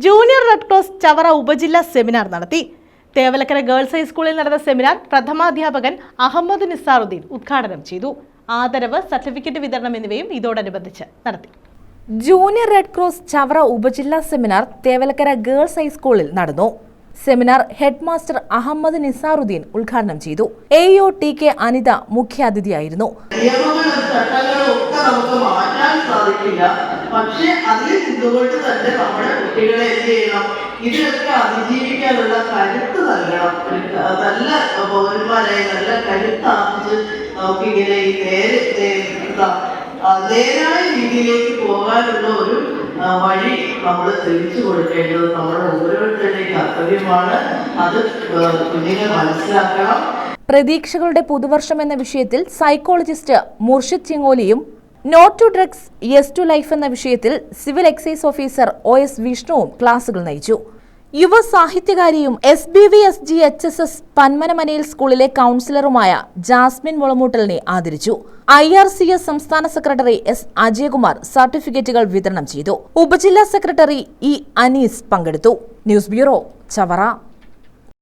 Junior red cross Chavara ഉപജില്ലാ seminar നടത്തി. Thevalakkara girls ഹൈസ്കൂളിൽ നടന്ന സെമിനാർ പ്രഥമാധ്യാപകൻ അഹമ്മദ് നിസാറുദ്ദീൻ ഉദ്ഘാടനം ചെയ്തു. ആദരവ്, സർട്ടിഫിക്കറ്റ് വിതരണം എന്നിവയും ഇതോടനുബന്ധിച്ച് നടത്തി. ജൂനിയർ റെഡ് ക്രോസ് ചവറ ഉപജില്ലാ സെമിനാർ തേവലക്കര ഗേൾസ് ഹൈസ്കൂളിൽ നടന്നു. Seminar head master Ahammad Nizaruddin ഉദ്ഘാടനം ചെയ്തു. AO TK Anitha മുഖ്യാതിഥിയായിരുന്നു. പക്ഷേ അതിൽ നിന്നുകൊണ്ട് തന്നെ നമ്മുടെ കുട്ടികളെ എന്ത് ചെയ്യണം, ഇതിലൊക്കെ അതിജീവിക്കാനുള്ള കരുത്ത് നൽകണം. നല്ല പൗരന്മാരായി നല്ല കരുത്താർജിച്ച് നമുക്കിങ്ങനെ ഈ നേരായ രീതിയിലേക്ക് പോകാനുള്ള ഒരു വഴി നമ്മൾ തെളിച്ചു കൊടുക്കേണ്ടത് നമ്മുടെ ഓരോരുത്തരുടെയും കർത്തവ്യമാണ്. അത് കുഞ്ഞുങ്ങൾ മനസ്സിലാക്കണം. പ്രതീക്ഷകളുടെ പുതുവർഷം എന്ന വിഷയത്തിൽ സൈക്കോളജിസ്റ്റ് മുർഷിദ് ചിങ്ങോലിയും, not to drugs yes to life എന്ന വിഷയത്തിൽ സിവിൽ എക്സൈസ് ഓഫീസർ OS വിഷ്ണുവും ക്ലാസുകൾ നയിച്ചു. യുവ സാഹിത്യകാരിയും SBVSGHSS പന്മനമനയിൽ സ്കൂളിലെ കൗൺസിലറുമായ ജാസ്മിൻ മുളമൂട്ടലിനെ ആദരിച്ചു. IRCS സംസ്ഥാന സെക്രട്ടറി S അജയകുമാർ സർട്ടിഫിക്കറ്റുകൾ വിതരണം ചെയ്തു. ഉപജില്ലാ സെക്രട്ടറി E അനീസ് പങ്കെടുത്തു. News bureau, Chavara.